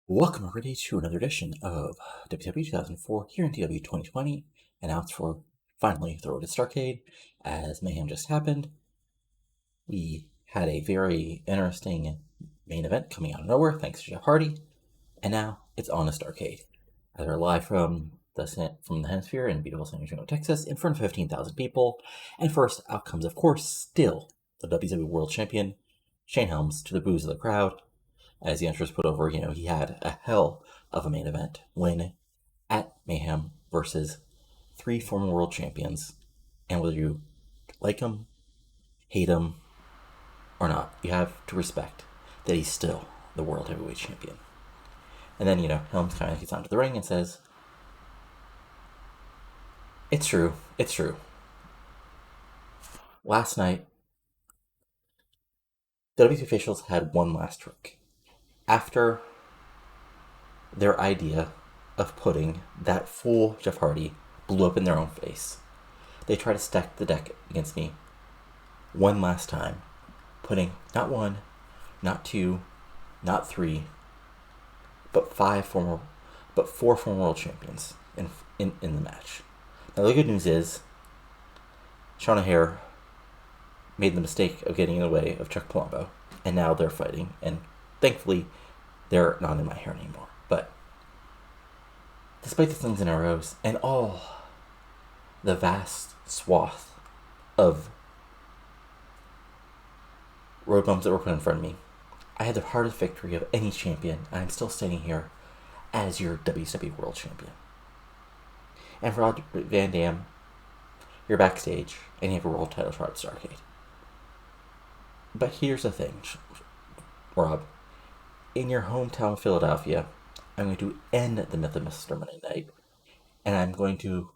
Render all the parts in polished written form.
Welcome everybody to another edition of WCW 2004 here in TEW 2020, announced for finally the road to Starrcade, as Mayhem just happened. We had a very interesting main event coming out of nowhere thanks to Jeff Hardy, and now it's on to Starrcade. As we're live from the hemisphere in beautiful San Antonio, Texas, in front of 15,000 people, and first out comes, of course, still the WCW World Champion, Shane Helms, to the boos of the crowd. As the entrance put over, he had a hell of a main event win at Mayhem versus 3 former world champions. And whether you like him, hate him, or not, you have to respect that he's still the world heavyweight champion. And then, Helms kind of gets onto the ring and says, it's true. Last night, WCW officials had one last trick. After their idea of putting that fool Jeff Hardy blew up in their own face, they tried to stack the deck against me one last time, putting not one, not two, not three, but four former world champions in the match. Now the good news is, Shawn O'Hare made the mistake of getting in the way of Chuck Palumbo, and now they're fighting, and thankfully, they're not in my hair anymore. But despite the slings and arrows and all the vast swath of road bumps that were put in front of me, I had the hardest victory of any champion, and I'm still standing here as your WCW World Champion. And for Rob Van Dam, you're backstage, and you have a world title shot at Starrcade. But here's the thing, Rob. In your hometown of Philadelphia, I'm going to end the myth of Mr. Monday Night, and I'm going to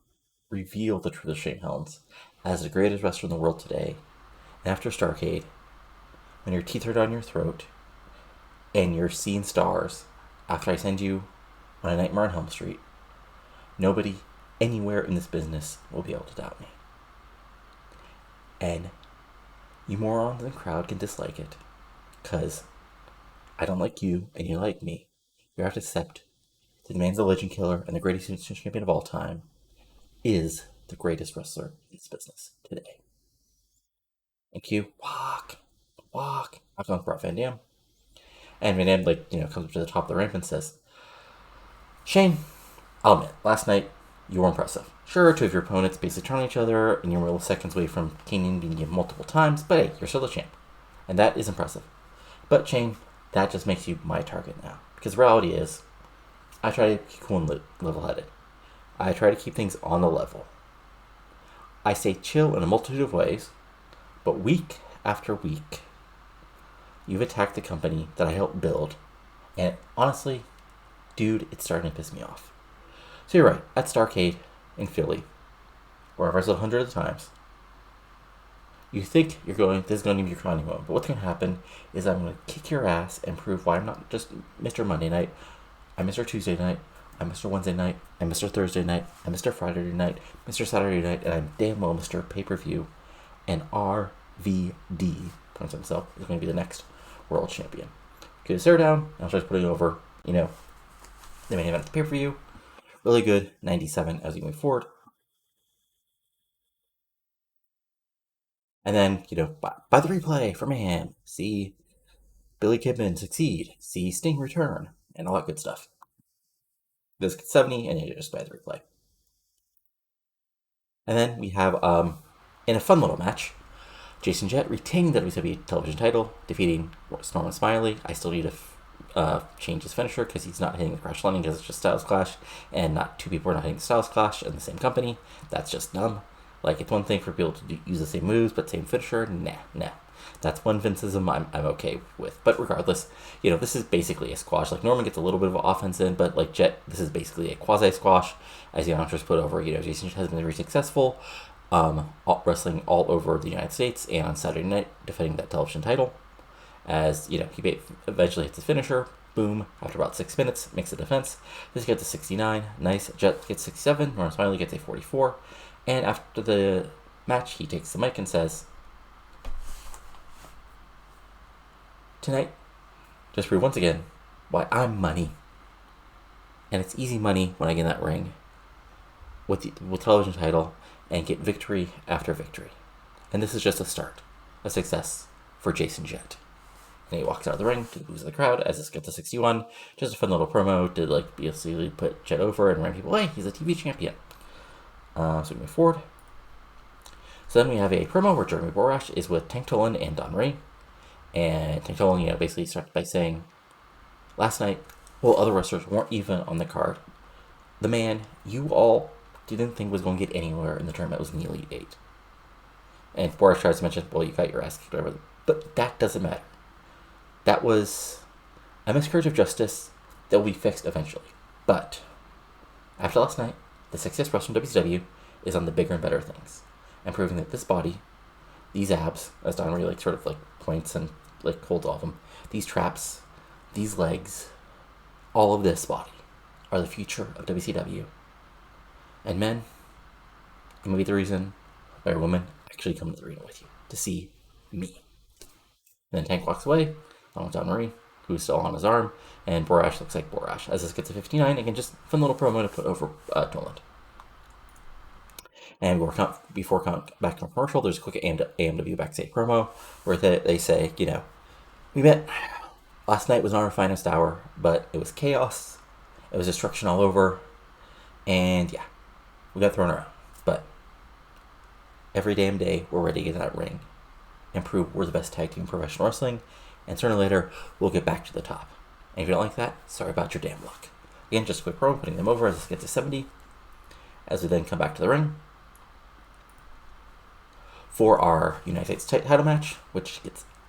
reveal the truth of Shane Helms as the greatest wrestler in the world today. And after Starrcade, when your teeth are down your throat, and you're seeing stars, after I send you on a Nightmare on Helm Street, nobody anywhere in this business will be able to doubt me. And you morons in the crowd can dislike it, because I don't like you, and you like me. You have to accept that the man's a legend killer and the greatest champion of all time is the greatest wrestler in this business today. And Q, walk. I've gone for Van Dam. And Van Dam, comes up to the top of the ramp and says, Shane, I'll admit, last night you were impressive. Sure, two of your opponents basically turned on each other, and you were seconds away from Kanyon being given multiple times, but hey, you're still the champ. And that is impressive. But Shane, that just makes you my target now. Because the reality is, I try to keep cool and level-headed. I try to keep things on the level. I stay chill in a multitude of ways, but week after week, you've attacked the company that I helped build, and honestly, dude, it's starting to piss me off. So you're right, at Starrcade in Philly, where I've wrestled hundreds of times, you think this is going to be your crowning moment, but what's going to happen is I'm going to kick your ass and prove why I'm not just Mr. Monday Night, I'm Mr. Tuesday Night, I'm Mr. Wednesday Night, I'm Mr. Thursday Night, I'm Mr. Friday Night, Mr. Saturday Night, and I'm damn well Mr. Pay-Per-View, and RVD, points himself, is going to be the next world champion. Get his hair down, and I'll start putting over, the main event at the pay-per-view. Really good, 97 as we move forward. And then, by the replay for Mayhem, see Billy Kidman succeed, see Sting return, and all that good stuff. This gets 70, and you just buy the replay. And then we have, in a fun little match, Jason Jett retaining the WCW television title, defeating Norman Smiley. I still need to change his finisher because he's not hitting the Crash Landing because it's just Styles Clash, and not two people are not hitting the Styles Clash in the same company. That's just dumb. It's one thing for people to use the same moves, but same finisher, nah. That's one Vinceism I'm okay with. But regardless, this is basically a squash. Norman gets a little bit of offense in, but Jet, this is basically a quasi-squash. As the announcers put over, Jason has been very successful, wrestling all over the United States, and on Saturday night, defending that television title. As, he eventually hits his finisher, boom, after about 6 minutes, makes a defense. This gets a 69, nice. Jet gets 67, Norman Smiley gets a 44. And after the match, he takes the mic and says, tonight, just prove once again why I'm money And it's easy money when I get in that ring with the television title and get victory after victory. And this is just a start of success for Jason Jett. And he walks out of the ring to the boos of the crowd as this gets to 61. Just a fun little promo to like basically put Jett over and remind people, hey, he's a TV champion. So we move forward. So then we have a promo where Jeremy Borash is with Tank Toland and Don Ray. And Tank Toland, basically starts by saying, last night, well, other wrestlers weren't even on the card. The man you all didn't think was going to get anywhere in the tournament was in the Elite Eight. And Borash tries to mention, well, you got your ass kicked, whatever. But that doesn't matter. That was a miscarriage of justice that will be fixed eventually. But after last night, the sexiest wrestler in WCW is on the bigger and better things. And proving that this body, these abs, as Don really sort of points and holds all of them, these traps, these legs, all of this body are the future of WCW. And men, it may be the reason why a woman actually come to the arena with you to see me. And then Tank walks away, along with Don Marie, who's still on his arm, and Borash looks like Borash. As this gets to 59, again, just fun little promo to put over Toland. And before back to commercial, there's a quick AMW Backstage Promo where they say, we met. Last night was not our finest hour, but it was chaos. It was destruction all over. And yeah, we got thrown around. But every damn day, we're ready to get in that ring and prove we're the best tag team in professional wrestling. And sooner or later, we'll get back to the top. And if you don't like that, sorry about your damn luck. Again, just a quick promo, putting them over as this gets to 70. As we then come back to the ring for our United States title match, which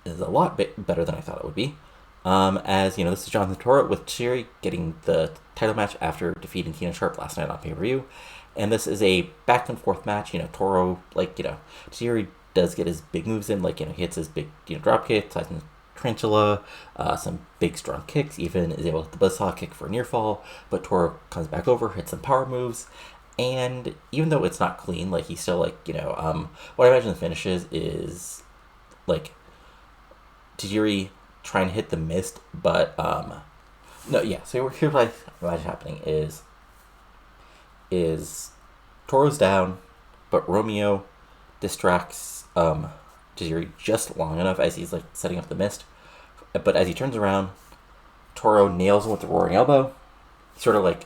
is a lot better than I thought it would be. As this is Jonathan Toro with Tajiri getting the title match after defeating Keenan Sharp last night on pay-per-view. And this is a back and forth match. Toro, Tajiri does get his big moves in. He hits his big, drop kick, tarantula, some big strong kicks, even is able to hit the buzzsaw kick for a near fall. But Toro comes back over, hits some power moves. And even though it's not clean, he's still, what I imagine the finish is, Tajiri trying to hit the mist, but, no, yeah, so here's what I imagine happening is Toro's down, but Romeo distracts, Tajiri just long enough as he's, setting up the mist, but as he turns around, Toro nails him with the roaring elbow, sort of,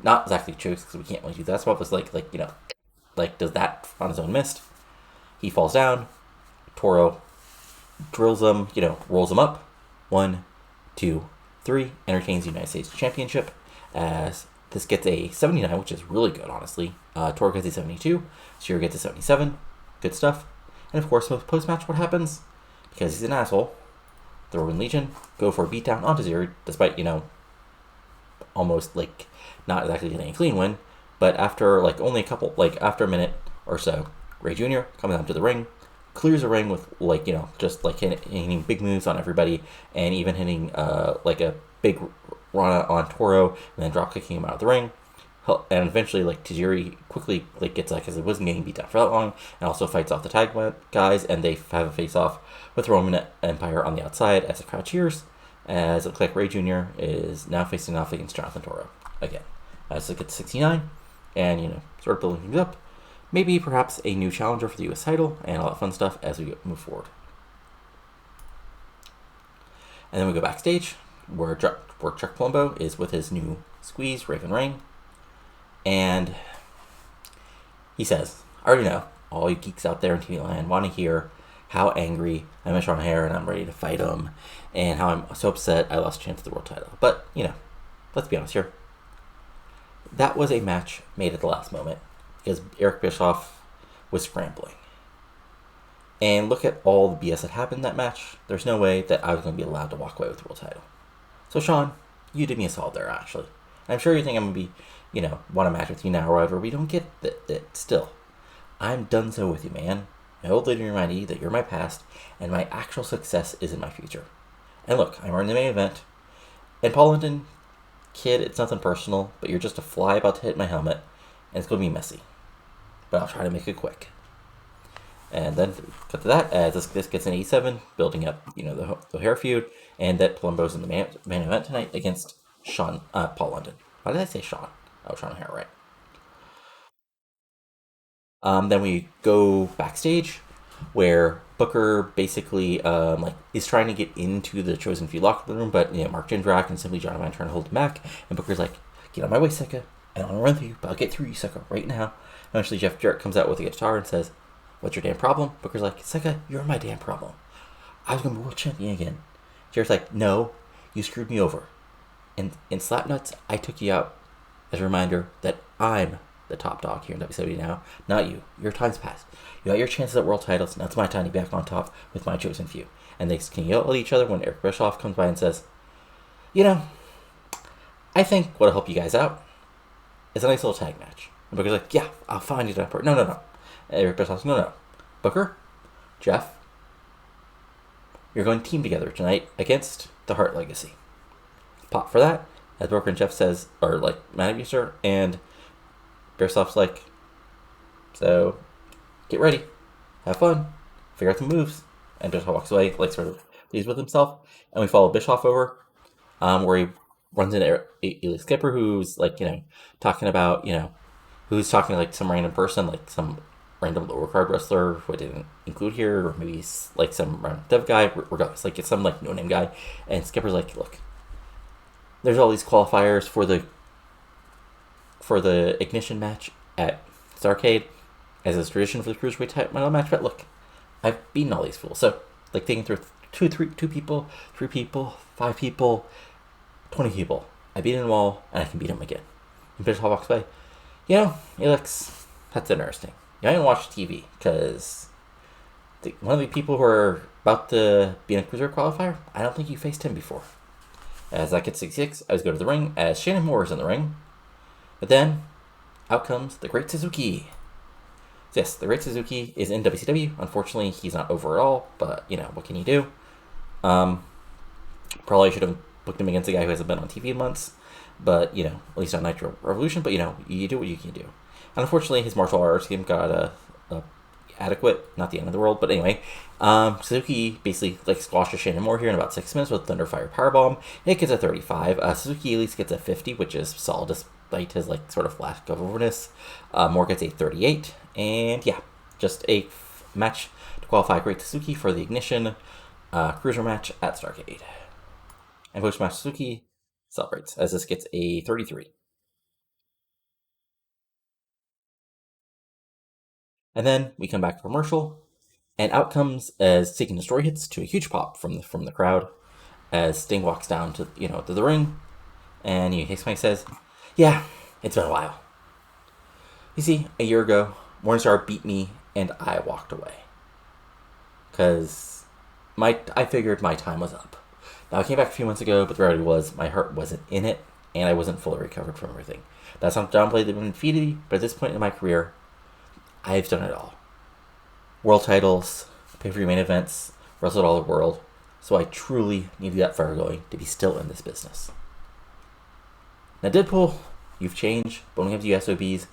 not exactly chokes, because we can't really do that spot, but does that on his own mist. He falls down. Toro drills him, rolls him up. 1, 2, 3. Entertains the United States Championship. As this gets a 79, which is really good, honestly. Toro gets a 72. Shiro gets a 77. Good stuff. And of course, post-match, what happens? Because he's an asshole, the Roman Legion go for a beatdown onto Zero, despite, almost, not exactly getting a clean win, but after, only a couple, after a minute or so, Rey Jr. comes down to the ring, clears the ring with, just, hitting big moves on everybody, and even hitting, a big run on Toro, and then drop kicking him out of the ring, and eventually, Tajiri quickly, gets, because it wasn't getting beat down for that long, and also fights off the tag guys, and they have a face-off with Roman Empire on the outside as the crowd cheers, as it looks like Rey Jr. is now facing off against Jonathan Toro again. As it gets to 69, and, sort of building things up. Maybe, perhaps, a new challenger for the U.S. title, and all that fun stuff as we move forward. And then we go backstage, where Chuck Palumbo is with his new squeeze, Raven Ring. And he says, I already know, all you geeks out there in TV land want to hear how angry I'm at Sean Hare and I'm ready to fight him, and how I'm so upset I lost a chance at the world title. But, let's be honest here. That was a match made at the last moment because Eric Bischoff was scrambling. And look at all the BS that happened in that match. There's no way that I was going to be allowed to walk away with the world title. So, Sean, you did me a solid there, actually. I'm sure you think I'm going to be, want a match with you now or whatever. We don't get that still. I'm done so with you, man. My old lady reminded you that you're my past, and my actual success is in my future. And look, I'm already in the main event. And Paul London, kid, it's nothing personal, but you're just a fly about to hit my helmet, and it's going to be messy. But I'll try to make it quick. And then cut to that, as this gets an 87, building up, the O'Hare feud, and that Palumbo's in the main event tonight against Paul London. Why did I say Sean? Oh, Sean O'Hara, right. Then we go backstage, where Booker basically like is trying to get into the Chosen Few locker room, but Mark Jindrak and Simply John Van trying to hold him back, and Booker's like, "Get on my way, Sika. I don't want to run through you, but I'll get through you, Sika, right now." And eventually, Jeff Jarrett comes out with a guitar and says, "What's your damn problem?" Booker's like, "Sika, you're my damn problem. I was gonna be world champion again." Jarrett's like, "No, you screwed me over. And in Slapnuts, I took you out as a reminder that I'm the top dog here in WCW now, not you. Your time's passed. You got your chances at world titles. Now it's my time to be back on top with my chosen few." And they can yell at each other when Eric Bischoff comes by and says, "I think what'll help you guys out is a nice little tag match." And Booker's like, "Yeah, I'll find you that part." No. And Eric Bischoff's like, "No. Booker, Jeff, you're going to team together tonight against the Hart Legacy." Pop for that, as Booker and Jeff says, or like, "Mad at you, sir," and Bischoff's like, "So, get ready, have fun, figure out the moves." And Bischoff walks away, like sort of pleased with himself. And we follow Bischoff over, where he runs into Elite Skipper, who's like, talking about, who's talking to like some random person, like some random lower card wrestler who I didn't include here, or maybe like some random dev guy, regardless, like it's some like no name guy. And Skipper's like, "Look, there's all these qualifiers for the Ignition match at Starrcade, as is tradition for the Cruiserweight type title match, but look, I've beaten all these fools. So, like, taking through two people, 3 people, 5 people, 20 people. I beat them all, and I can beat them again." And Bischoff walks away. Alex, that's interesting. I didn't watch TV, because one of the people who are about to be in a Cruiserweight qualifier, I don't think you faced him before. As I get 66, I was go to the ring, as Shannon Moore is in the ring. But then, out comes the Great Suzuki. So yes, the Great Suzuki is in WCW. Unfortunately, he's not over at all, but, what can you do? Probably should have booked him against a guy who hasn't been on TV in months, but, at least on Nitro Revolution, but, you do what you can do. And unfortunately, his martial arts game got adequate, not the end of the world, but anyway, Suzuki basically like squashes Shannon Moore here in about 6 minutes with Thunderfire Powerbomb. It gets a 35. Suzuki at least gets a 50, which is solid despite his like sort of lack of overness. Moore gets a 38, and yeah, just a match to qualify Great Suzuki for the Ignition Cruiser match at Starrcade. And post-match Suzuki celebrates as this gets a 33. And then we come back to commercial, and out comes as Seek and Destroy hits to a huge pop from the crowd as Sting walks down to the ring, and Hicksmike says, "Yeah, it's been a while. You see, a year ago, Morningstar beat me, and I walked away because I figured my time was up. Now I came back a few months ago, but the reality was my heart wasn't in it, and I wasn't fully recovered from everything. That's not downplayed that been defeated me, but at this point in my career, I've done it all. World titles, pay-per-view main events, wrestled all the world, so I truly need that fire going to be still in this business. Now, Deadpool, you've changed, but when we have the SOBs,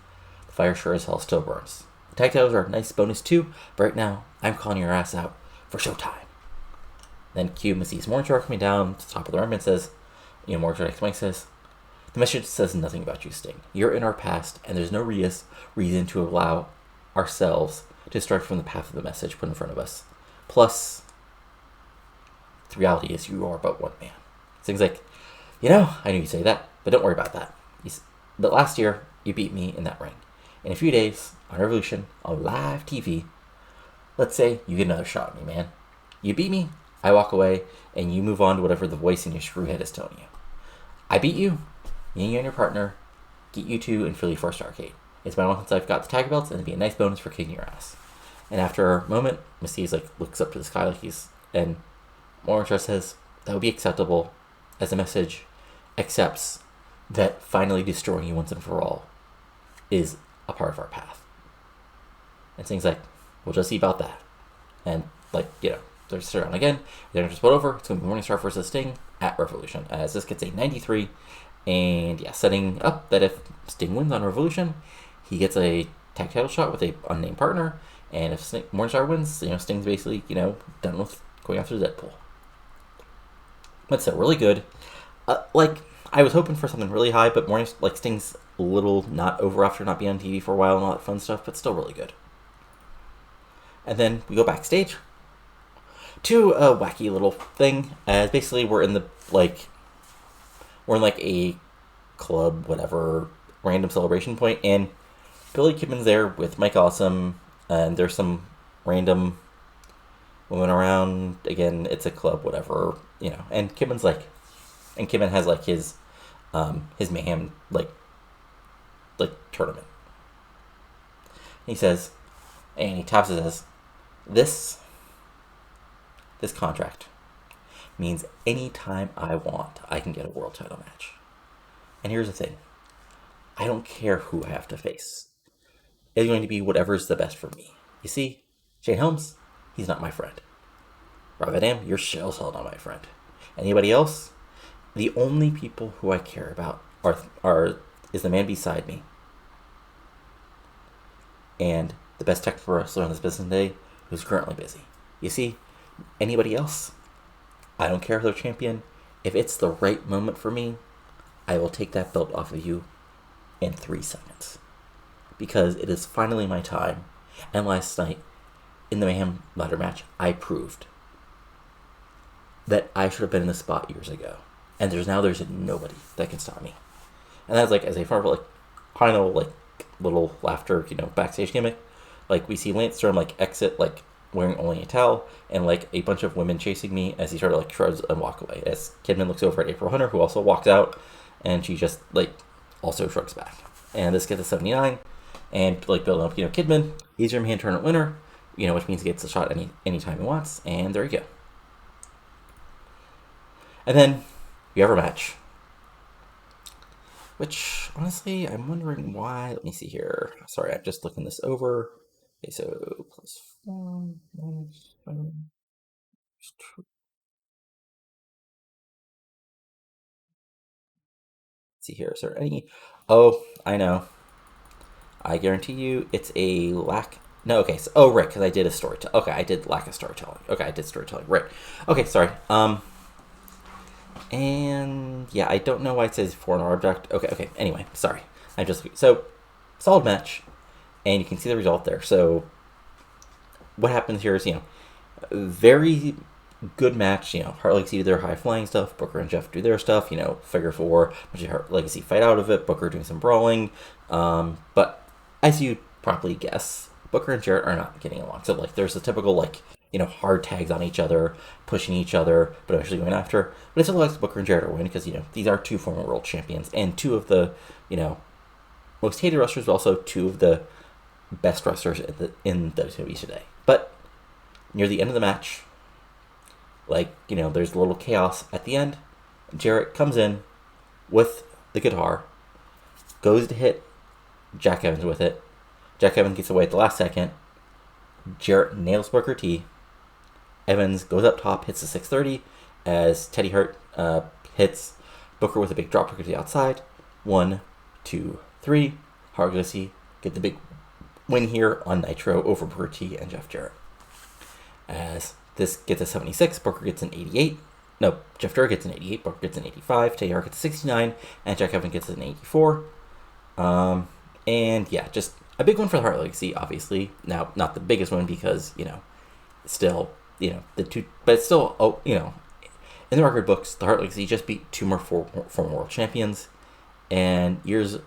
the fire sure as hell still burns. The tag titles are a nice bonus too, but right now, I'm calling your ass out for Showtime." Then Q sees Morningstar coming down to the top of the ramp and says, Morningstar Mike says, "The message says nothing about you, Sting. You're in our past, and there's no reason to allow ourselves to start from the path of the message put in front of us. Plus, the reality is you are but one man." Things like, I knew you'd say that, but don't worry about that. But last year, you beat me in that ring. In a few days, on Revolution, on live TV, let's say you get another shot at me, man. You beat me, I walk away, and you move on to whatever the voice in your screwhead is telling you. I beat you, me and your partner, get you two in Philly for Starrcade. It's been a while since I've got the tag belts, and it'd be a nice bonus for kicking your ass. And after a moment, Mystique looks up to the sky and Morningstar says that would be acceptable, as the message accepts that finally destroying you once and for all is a part of our path. And things like, we'll just see about that. And they're still around again. They're just put over. It's going to be Morningstar versus Sting at Revolution, as this gets a 93. And yeah, setting up that if Sting wins on Revolution, he gets a tag title shot with a unnamed partner, and if Morningstar wins, Sting's basically, done with going after Deadpool. But still, really good. I was hoping for something really high, but more like Sting's a little not over after not being on TV for a while and all that fun stuff, but still really good. And then we go backstage to a wacky little thing, as basically we're in a club, whatever, random celebration point, and Billy Kidman's there with Mike Awesome, and there's some random women around. Again, it's a club, whatever, and Kidman has like his Mayhem like tournament. He says, and he taps it as this contract means anytime I want, I can get a world title match. And here's the thing. I don't care who I have to face. It's going to be whatever's the best for me. You see, Shane Helms, he's not my friend. Rob Van Dam, you're still not my friend. Anybody else? The only people who I care about is the man beside me. And the best technical wrestler on this business today who's currently busy. You see, anybody else? I don't care if they're champion. If it's the right moment for me, I will take that belt off of you in 3 seconds. Because it is finally my time. And last night, in the Mayhem ladder match, I proved that I should have been in this spot years ago. And there's nobody that can stop me. And that's as a form of final little laughter, backstage gimmick. We see Lance Storm exit wearing only a towel, and a bunch of women chasing me as he sort of shrugs and walk away. As Kidman looks over at April Hunter, who also walks out, and she just also shrugs back. And this gets to 79, and building up, Kidman, he's your main tournament winner, which means he gets a shot anytime he wants, and there you go. And then you have a match. Which, honestly, I'm wondering why. Let me see here. Sorry, I'm just looking this over. Okay, so +4, -5. Let's see here. Is there any? Oh, I know. I guarantee you it's a lack. No, okay. So, right, because I did a storytelling. Okay, I did lack of storytelling. Okay, I did storytelling. Right. Okay, sorry. And yeah, I don't know why it says foreign object. Okay. Anyway, sorry. So solid match, and you can see the result there. So what happens here is very good match. Heart Legacy do their high flying stuff. Booker and Jeff do their stuff. Figure 4. Heart Legacy fight out of it. Booker doing some brawling. But as you probably guess, Booker and Jarrett are not getting along. So there's the typical hard tags on each other, pushing each other, but eventually going after. But it still likes Booker and Jarrett to win because, these are 2 former world champions and 2 of the, most hated wrestlers, but also 2 of the best wrestlers in WWE today. But near the end of the match, there's a little chaos at the end. Jarrett comes in with the guitar, goes to hit Jack Evans with it. Jack Evans gets away at the last second. Jarrett nails Booker T. Evans goes up top, hits the 630 as Teddy Hart hits Booker with a big drop kick to the outside. 1, 2, 3. Hart Legacy get the big win here on Nitro over Booker T and Jeff Jarrett. As this gets a 76, Booker gets an 88. No, Jeff Jarrett gets an 88, Booker gets an 85, Teddy Hart gets a 69, and Jack Evans gets an 84. And yeah, just a big one for the Hart Legacy, obviously. Now, not the biggest one because, still, the 2, but it's still, in the record books, the Hart Legacy just beat 2 more former world champions, and years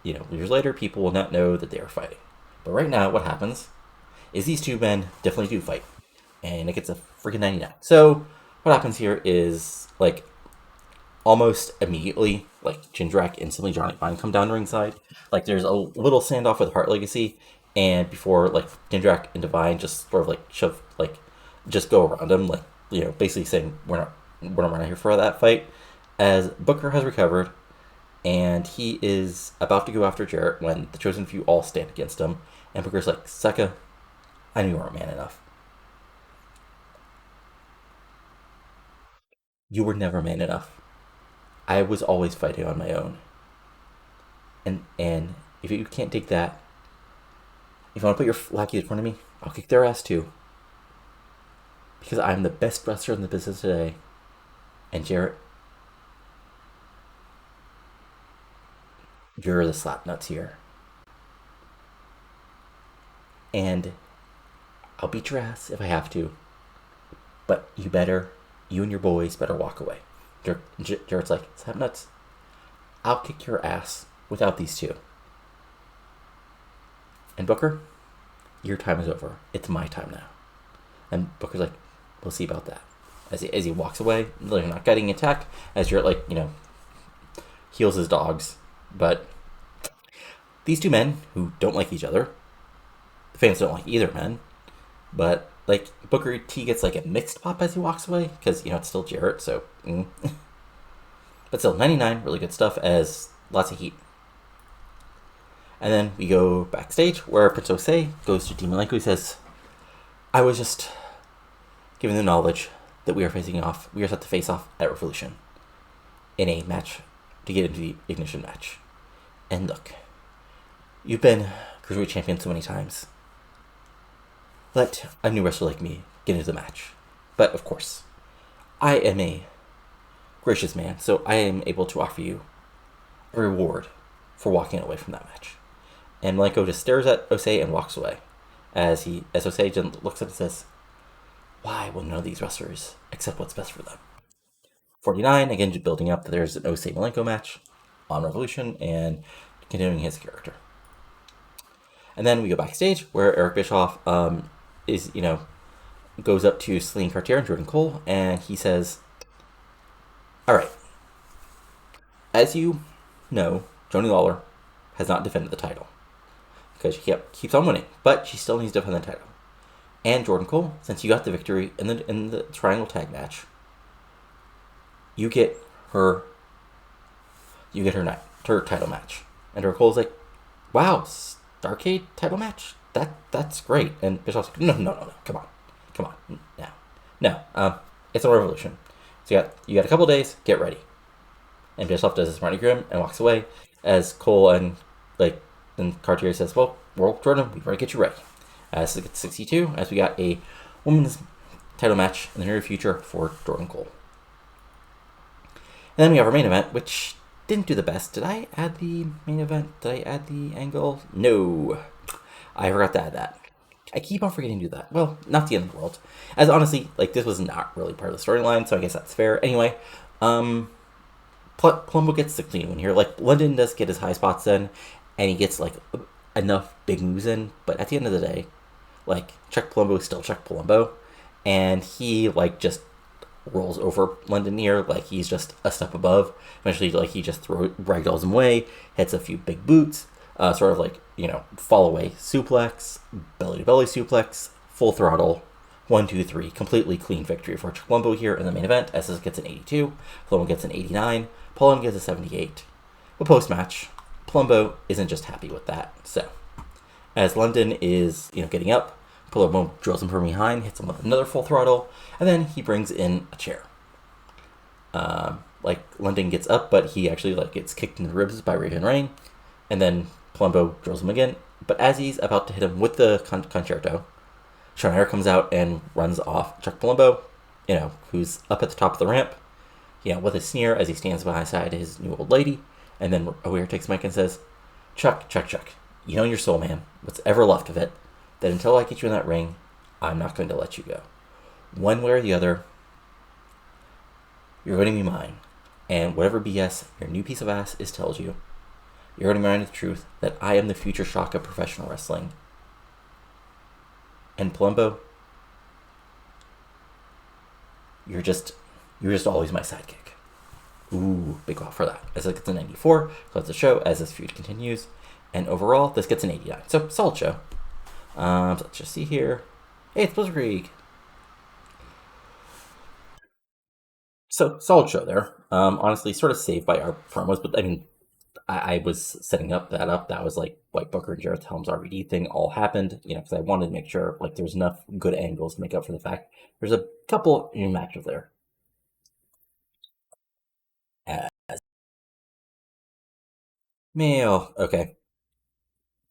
later, people will not know that they are fighting. But right now, what happens is these 2 men definitely do fight, and it gets a freaking 99. So what happens here is almost immediately, Jindrak instantly Johnny Vine come down ringside. There's a little standoff with Hart Legacy, and before Jindrak and Divine just sort of shove just go around him, basically saying we're not here for that fight. As Booker has recovered, and he is about to go after Jarrett when the Chosen Few all stand against him, and Booker's like, Seka, I knew you weren't man enough. You were never man enough. I was always fighting on my own. And if you can't take that, if you want to put your lackeys in front of me, I'll kick their ass too. Because I'm the best wrestler in the business today. And Jarrett, You're the slap nuts here. And I'll beat your ass if I have to, but you and your boys better walk away. Jarrett's like, slap nuts, I'll kick your ass without these two. And Booker, your time is over. It's my time now. And Booker's like, we'll see about that. As he walks away, they're not getting attacked, as Jarrett, like, heals his dogs. But these two men who don't like each other, the fans don't like either men, but, like, Booker T gets, like, a mixed pop as he walks away, because, it's still Jarrett, so. But still, 99, really good stuff, as lots of heat. And then we go backstage, where Prince Jose goes to Demon Malenko. He says, I was just given the knowledge that we are set to face off at Revolution in a match to get into the Ignition match. And look, you've been Cruiserweight Champion so many times. Let a new wrestler like me get into the match. But of course, I am a gracious man, so I am able to offer you a reward for walking away from that match. And Malenko just stares at Osei and walks away. As Osei just looks up and says, why will none of these wrestlers accept what's best for them? 49, again, just building up that there's an Osei Malenko match on Revolution and continuing his character. And then we go backstage where Eric Bischoff goes up to Celine Cartier and Jordan Cole, and he says, all right, as you know, Joanie Laurer has not defended the title because she keeps on winning, but she still needs to defend the title. And Jordan Cole, since you got the victory in the triangle tag match, you get her title match. And Jordan Cole's like, wow, Starrcade title match? That's great. And Bischoff's like, no, come on, no, it's a Revolution. So you got a couple days, get ready. And Bischoff does his Marty Grimm and walks away, as Cole and Cartier says, well, Jordan, we've already get you ready. As it gets 62, as we got a women's title match in the near future for Jordan Cole. And then we have our main event, which didn't do the best. Did I add the main event? Did I add the angle? No. I forgot to add that. I keep on forgetting to do that. Well, not the end of the world. As honestly, this was not really part of the storyline, so I guess that's fair. Anyway, Palumbo gets the clean one here. London does get his high spots in, and he gets, enough big moves in, but at the end of the day, Chuck Palumbo is still Chuck Palumbo, and he, just rolls over London here, he's just a step above. Eventually, he just ragdolls him away, hits a few big boots, fall away suplex, belly-to-belly suplex, full throttle, 1, 2, 3, completely clean victory for Chuck Palumbo here in the main event. SS gets an 82, Palumbo gets an 89, Palumbo gets a 78. But post-match, Palumbo isn't just happy with that, so as London is, getting up, Palumbo drills him from behind, hits him with another full throttle, and then he brings in a chair. London gets up, but he actually, gets kicked in the ribs by Raven Rain, and then Palumbo drills him again, but as he's about to hit him with the concerto, Shanair comes out and runs off Chuck Palumbo, who's up at the top of the ramp, with a sneer as he stands beside his new old lady, and then O'Weir takes Mike and says, Chuck, you know your soul, man, what's ever left of it, that until I get you in that ring, I'm not going to let you go. One way or the other, you're going to be mine, and whatever BS your new piece of ass is tells you, you're going to be reminded of the truth that I am the future shock of professional wrestling. And Palumbo, you're just always my sidekick. Ooh, big clap for that. As it gets a 94, so that's a show as this feud continues. And overall, this gets an 89. So, solid show. So let's just see here. Hey, it's Blizzard Creek. So, solid show there. Honestly, sort of saved by our promos, but I mean, I was setting up. That was White Booker and Jarrett's Helms RVD thing all happened, because I wanted to make sure there's enough good angles to make up for the fact there's a couple new matches there. Mail. Okay.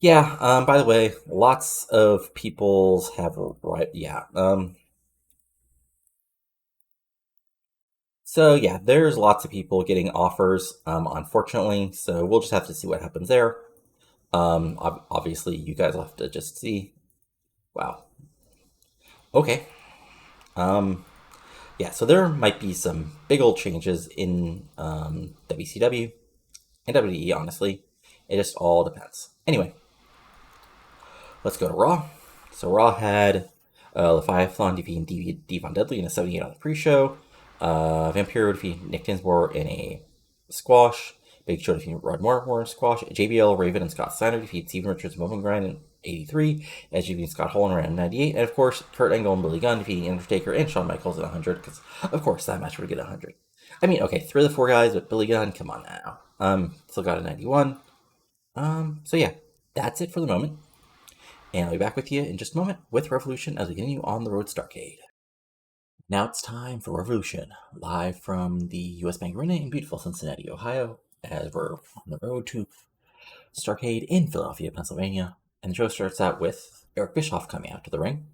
Yeah, by the way, lots of people's have right. Yeah. So yeah, there's lots of people getting offers, unfortunately. So we'll just have to see what happens there. Obviously, you guys will have to just see. Wow. Okay. Um, yeah, so there might be some big old changes in WCW and WWE, honestly. It just all depends. Anyway, let's go to Raw. So Raw had Leviathan defeating Devon Dudley in a 78 on the pre-show. Vampiro defeating Nick Dinsmore in a squash. Big Show defeating Rod Moore in squash. JBL, Raven, and Scott Steiner defeat Steven Richards and Bowman Grind in 83. SGB and Scott Hall in around 98. And of course, Kurt Angle and Billy Gunn defeating Undertaker and Shawn Michaels at 100. Because, of course, that match would get 100. I mean, okay, 3 of the 4 guys, but Billy Gunn, come on now. Still got a 91. So yeah, that's it for the moment. And I'll be back with you in just a moment with Revolution as we continue on the road to Starrcade. Now it's time for Revolution, live from the US Bank Arena in beautiful Cincinnati, Ohio, as we're on the road to Starrcade in Philadelphia, Pennsylvania. And the show starts out with Eric Bischoff coming out to the ring.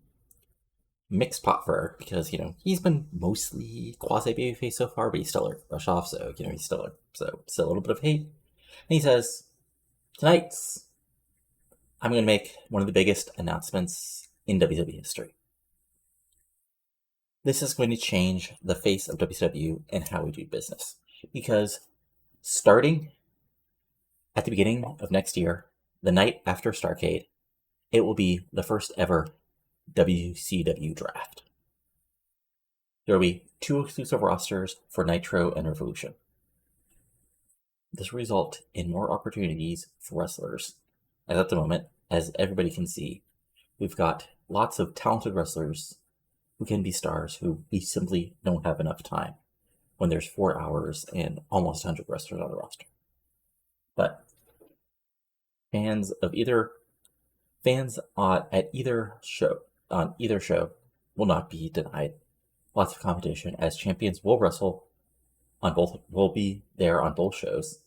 Mixed pot for Eric because, he's been mostly quasi-babyface so far, but he's still Eric Bischoff, so, he's still a little bit of hate. And he says, tonight, I'm going to make one of the biggest announcements in WWE history. This is going to change the face of WCW and how we do business. Because starting at the beginning of next year, the night after Starrcade, it will be the first ever WCW draft. There will be 2 exclusive rosters for Nitro and Revolution. This will result in more opportunities for wrestlers, as at the moment, as everybody can see, we've got lots of talented wrestlers who can be stars who we simply don't have enough time when there's 4 hours and almost 100 wrestlers on the roster. But fans at either show will not be denied lots of competition, as champions will be there on both shows.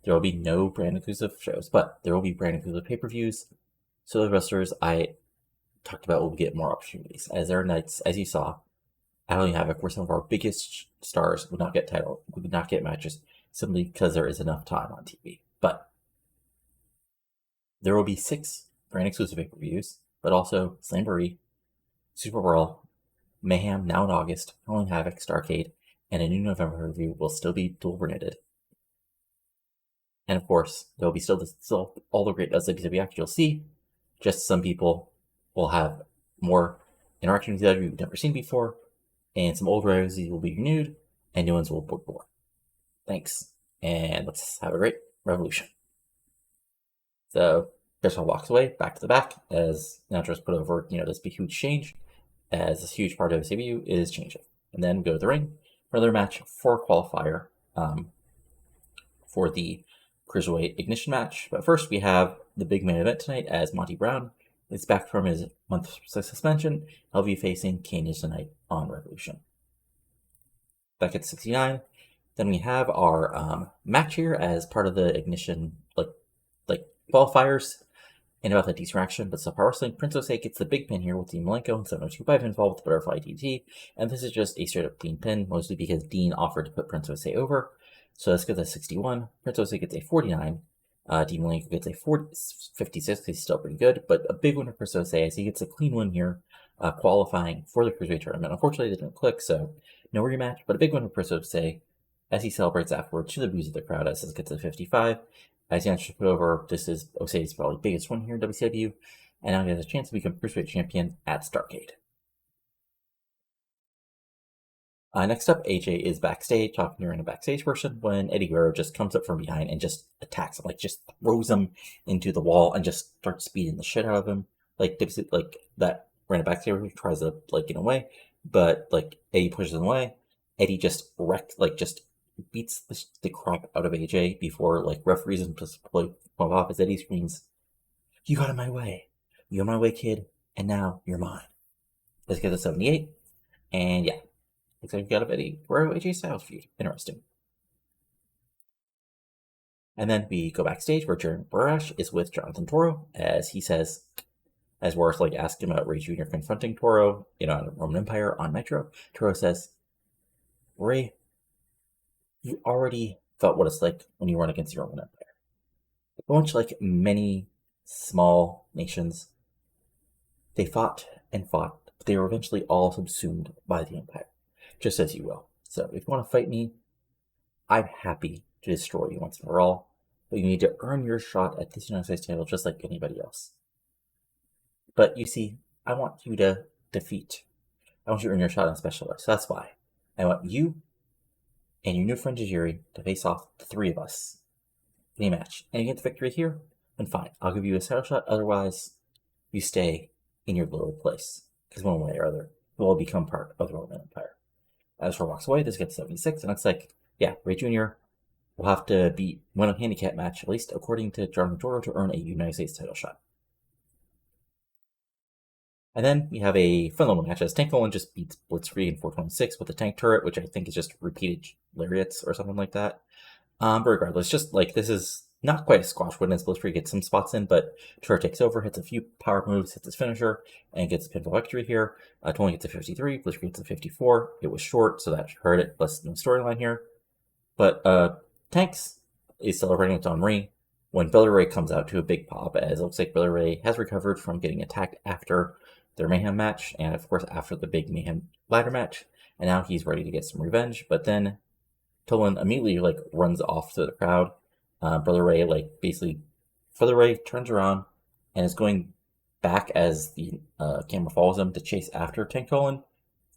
There will be no brand exclusive shows, but there will be brand exclusive pay-per-views. So the wrestlers I talked about will get more opportunities, as there are nights, as you saw, at Halloween Havoc, where some of our biggest stars would not get matches simply because there is enough time on TV. But there will be 6 brand exclusive pay-per-views, but also Slamboree, Super Brawl, Mayhem now in August, Halloween Havoc, Starrcade, and a new November review will still be dual branded. And of course, there will be still all the great WCW action you'll see. Just some people will have more interactions that you've never seen before, and some old rivals will be renewed, and new ones will be born. Thanks, and let's have a great Revolution. So Bischoff walks away, back to the back, as announcers put over, this big huge change, as this huge part of WCW is changing. And then go to the ring for another match for qualifier for the Cruiserweight Ignition match. But first we have the big main event tonight, as Monty Brown is back from his month suspension. He'll be facing Kanyon tonight on Revolution. Back at 69, then we have our match here as part of the Ignition like qualifiers in about the distraction, but subpar wrestling. Prince Jose gets the big pin here with Dean Malenko and 702.5 involved with the butterfly DT, and this is just a straight up clean pin, mostly because Dean offered to put Prince Jose over. So this gets a 61. Prince Jose gets a 49. Dean Malenko gets a 56. He's still pretty good, but a big win for Prince Jose as he gets a clean win here, qualifying for the Cruiserweight tournament. Unfortunately, it didn't click, so no rematch, but a big win for Prince Jose as he celebrates afterwards to the boos of the crowd as this gets a 55. As he actually put over, this is Jose's probably biggest win here in WCW, and now he has a chance to become Cruiserweight champion at Starrcade. Next up, AJ is backstage, talking during a backstage portion, when Eddie Guerrero just comes up from behind and just attacks him, just throws him into the wall and just starts beating the shit out of him. That ran a backstage, tries to, get away, but, Eddie pushes him away. Eddie just beats the crap out of AJ before, referees him to come off as Eddie screams, "You got in my way. You're my way, kid, and now you're mine." Let's get to 78, and yeah. Looks like we got a Eddie Guerrero AJ Styles feud. Interesting. And then we go backstage where Jeremy Borash is with Jonathan Toro, as he says, as Borash asks him about Rey Jr. confronting Toro, on Roman Empire on Nitro. Toro says, "Rey, You already felt what it's like when you run against your own empire. Much like many small nations, they fought and fought, but they were eventually all subsumed by the empire, just as you will. So if you want to fight me, I'm happy to destroy you once and for all, but you need to earn your shot at this United States title just like anybody else. But you see, I want you to defeat. I want you to earn your shot on specialized. So that's why I want you and your new friend Tajiri to face off the three of us in a match. And you get the victory here, then fine. I'll give you a title shot. Otherwise, you stay in your little place. Because one way or other, you will become part of the Roman Empire. As for walks away, this gets 76, and it's like, yeah, Rey Jr. will have to win a handicap match, at least according to John Majoro, to earn a United States title shot. And then we have a fun little match as Tank Toland just beats Blitzkrieg in 426 with the tank turret, which I think is just repeated lariats or something like that. But regardless, just like this is not quite a squash win as Blitzkrieg gets some spots in, but turret takes over, hits a few power moves, hits his finisher, and gets a pinfall victory here. Toland gets a 53, Blitzkrieg gets a 54. It was short, so that hurt it. Less no storyline here. But Tanks is celebrating with Don Rey when Billy Ray comes out to a big pop, as it looks like Billy Ray has recovered from getting attacked after their Mayhem match, and of course after the big Mayhem ladder match, and now he's ready to get some revenge. But then Toland immediately runs off to the crowd. Brother Ray Brother Ray turns around and is going back as the camera follows him to chase after Tank Toland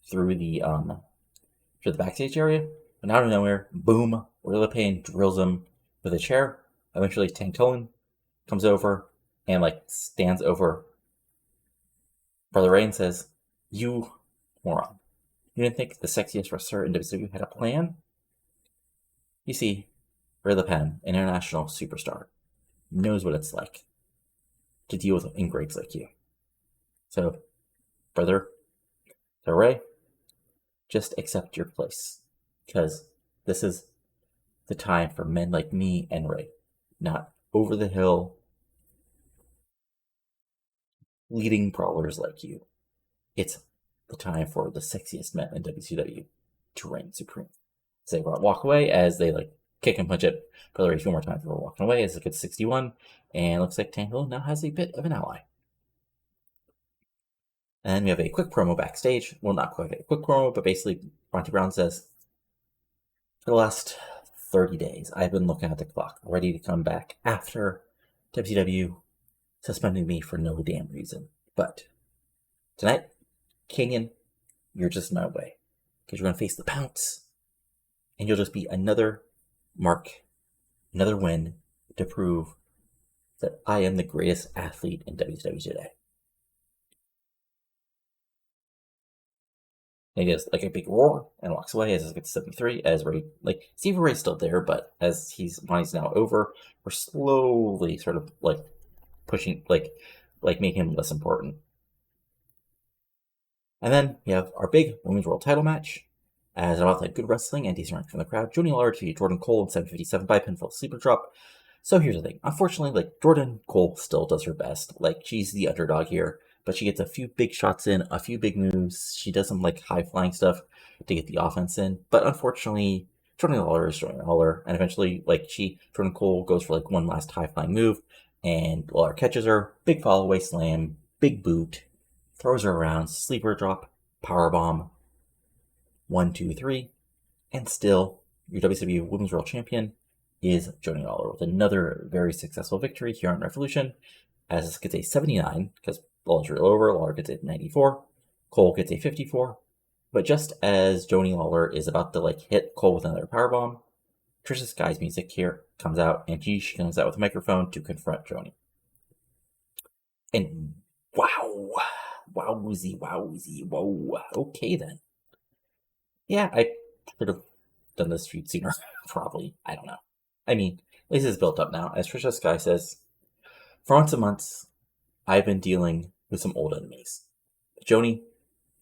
through the backstage area. But out of nowhere, boom, Gorilla Pain drills him with a chair. Eventually, Tank Toland comes over and stands over Brother Ray and says, "You moron. You didn't think the sexiest wrestler in WCW had a plan?" You see, Ray Le Pen, an international superstar, knows what it's like to deal with ingrates like you. So, Brother Ray, just accept your place. Because this is the time for men like me and Ray, not over the hill leading brawlers like you. It's the time for the sexiest men in WCW to reign supreme. So they walk away as they kick and punch it Brother Ray a few more times before walking away as it gets 61, and looks like Tank Toland now has a bit of an ally. And we have a quick promo backstage. Well, not quite a quick promo, but basically Monty Brown says, "For the last 30 days, I've been looking at the clock, ready to come back after WCW suspending me for no damn reason. But tonight, Kanyon, you're just in my way. Because you're going to face the Pounce. And you'll just be another mark, another win to prove that I am the greatest athlete in WCW today." And he does a big roar and walks away as it gets 73. As Ray, Stevie Ray's still there, but as he's now over, we're slowly sort of pushing, making him less important. And then we have our big Women's World Title match. As about that good wrestling and decent from the crowd, Joanie Laurer defeated Jordan Cole in 757 by pinfall sleeper drop. So here's the thing. Unfortunately, Jordan Cole still does her best. She's the underdog here, but she gets a few big shots in, a few big moves. She does some high-flying stuff to get the offense in. But unfortunately, Joanie Laurer is Joanie Laurer, and eventually, Jordan Cole goes for one last high-flying move, and Laurer catches her, big follow-away slam, big boot, throws her around, sleeper drop, powerbomb, 1, 2, 3, and still your WCW Women's World Champion is Joanie Laurer with another very successful victory here on Revolution, as this gets a 79, because Lawler's over, Laurer gets a 94, Cole gets a 54, but just as Joanie Laurer is about to hit Cole with another powerbomb, Trisha Sky's music here comes out, and she comes out with a microphone to confront Joanie. And wowzy, whoa, okay then. Yeah, I should have done this feud sooner, probably. I don't know. I mean, at least it's built up now. As Trisha Sky says, "For months and months, I've been dealing with some old enemies. Joanie,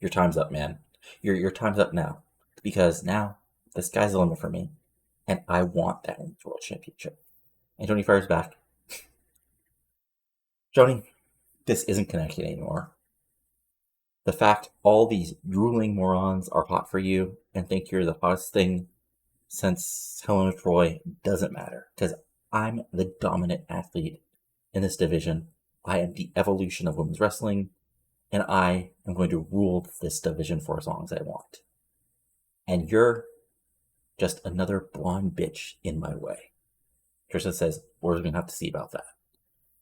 your time's up, man. Your time's up now. Because now, the sky's the limit for me. And I want that Women's World Championship." And Joanie fires back, "Joanie, this isn't connected anymore. The fact all these drooling morons are hot for you and think you're the hottest thing since Helen of Troy doesn't matter, because I'm the dominant athlete in this division. I am the evolution of women's wrestling, and I am going to rule this division for as long as I want. And you're just another blonde bitch in my way. Trisha says, we're going to have to see about that.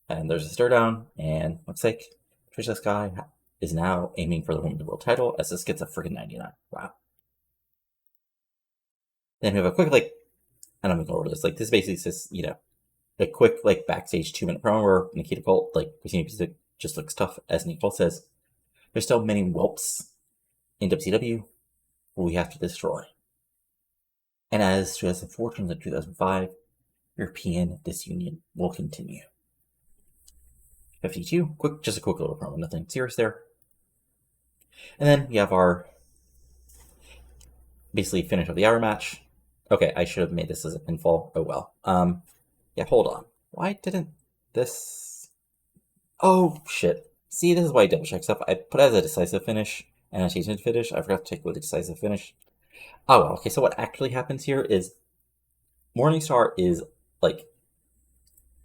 And there's a stare down, and looks like Trisha Sky is now aiming for the Women's World title, as this gets a freaking 99. Wow. Then we have a quick, I don't even go over this. This basically says, a quick, backstage 2-minute promo where Nikita Colt, Christina just looks tough, as Nicole says, there's still many whelps in WCW who we have to destroy. And as 2004 to 2005, European disunion will continue. 52, just a quick little promo, nothing serious there. And then we have our basically finish of the hour match. Okay, I should have made this as a pinfall. Oh well. Yeah, hold on. Why didn't this... Oh, shit. See, this is why I double check stuff. I put it as a decisive finish, and I changed it to finish. I forgot to take with a decisive finish. Oh, well, okay, so what actually happens here is Morningstar is,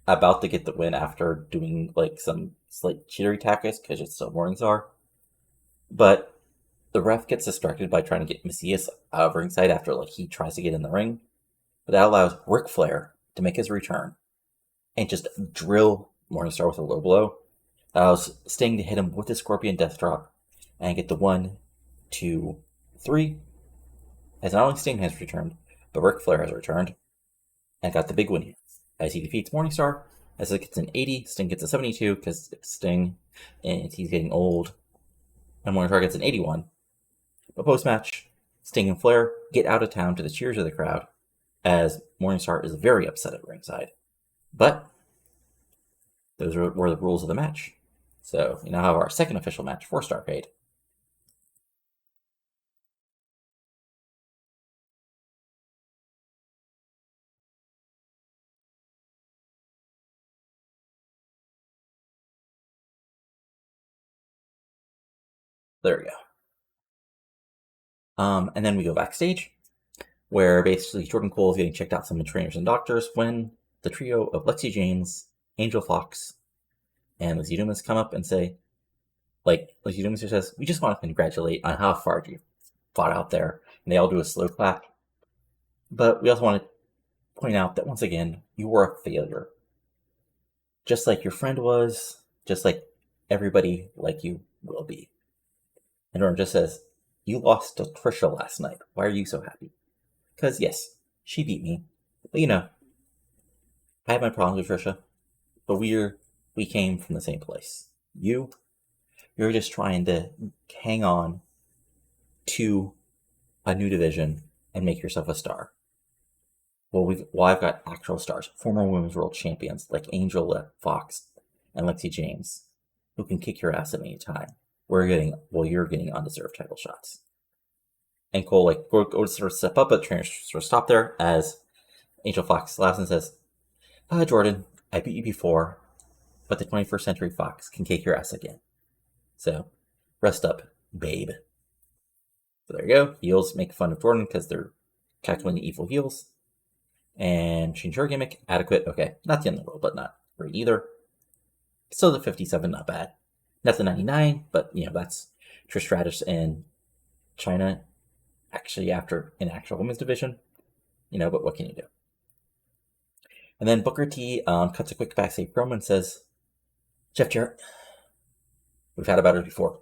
about to get the win after doing, some slight cheatery tactics, because it's still Morningstar. But the ref gets distracted by trying to get Macias out of ringside after, he tries to get in the ring. But that allows Ric Flair to make his return and just drill Morningstar with a low blow. That allows Sting to hit him with the Scorpion Death Drop and get the 1, 2, 3. As not only Sting has returned, but Ric Flair has returned and got the big win here. As he defeats Morningstar, as it gets an 80, Sting gets a 72 because it's Sting and he's getting old. And Morningstar gets an 81. But post-match, Sting and Flair get out of town to the cheers of the crowd, as Morningstar is very upset at ringside. But those were the rules of the match. So we now have our second official match for Starrcade. There we go. And then we go backstage, where basically Jordan Cole is getting checked out some trainers and doctors when the trio of Lexi James, Angel Fox, and Lizzie Dumas come up and say, Lizzie Dumas says, we just want to congratulate on how far you fought out there. And they all do a slow clap. But we also want to point out that once again, you were a failure. Just like your friend was, just like everybody like you will be. And Jordan just says, you lost to Trisha last night. Why are you so happy? Because, yes, she beat me. But, I have my problems with Trisha. But we came from the same place. You're just trying to hang on to a new division and make yourself a star. Well, I've got actual stars, former Women's World Champions like Angel Fox and Lexi James, who can kick your ass at any time. You're getting undeserved title shots. And Cole, go to sort of step up, but trainers sort of stop there as Angel Fox laughs and says, Jordan, I beat you before, but the 21st Century Fox can kick your ass again. So, rest up, babe. So there you go. Heels make fun of Jordan because they're calculating the evil heels. And change her gimmick, adequate. Okay, not the end of the world, but not great either. Still the 57, not bad. Not the 99, but, that's Trish Stratus and China actually after an actual women's division. But what can you do? And then Booker T cuts a quick backstage promo and says, Jeff Jarrett, we've had a battle before.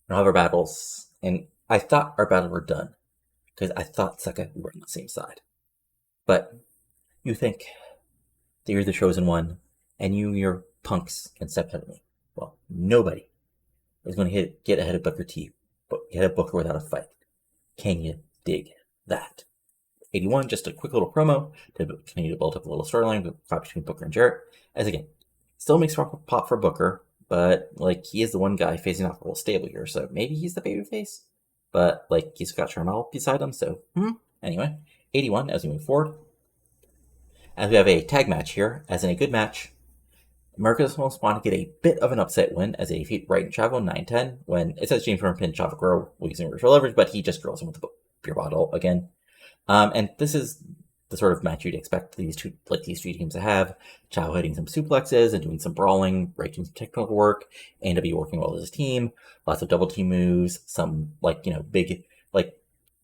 We don't have our battles. And I thought our battles were done because I thought Saka were on the same side. But you think that you're the chosen one and you and your punks can step ahead of me. Well, nobody is going to get ahead of Booker T, but get ahead of Booker without a fight. Can you dig that? 81, just a quick little promo to continue to build up a little storyline between Booker and Jarrett. As again, still makes pop for Booker, but he is the one guy facing off a little stable here, so maybe he's the babyface. But he's got Sharmell beside him, so anyway, 81 as we move forward. As we have a tag match here, as in a good match. America's Most Wanted get a bit of an upset win as they defeat Wright and Chavo 9-10 when it says James Warren pinned Chavo Guerrero using virtual leverage, but he just drills him with a beer bottle again. And this is the sort of match you'd expect these two teams to have. Chow hitting some suplexes and doing some brawling, Rey doing some technical work, AW working well as a team, lots of double team moves, some big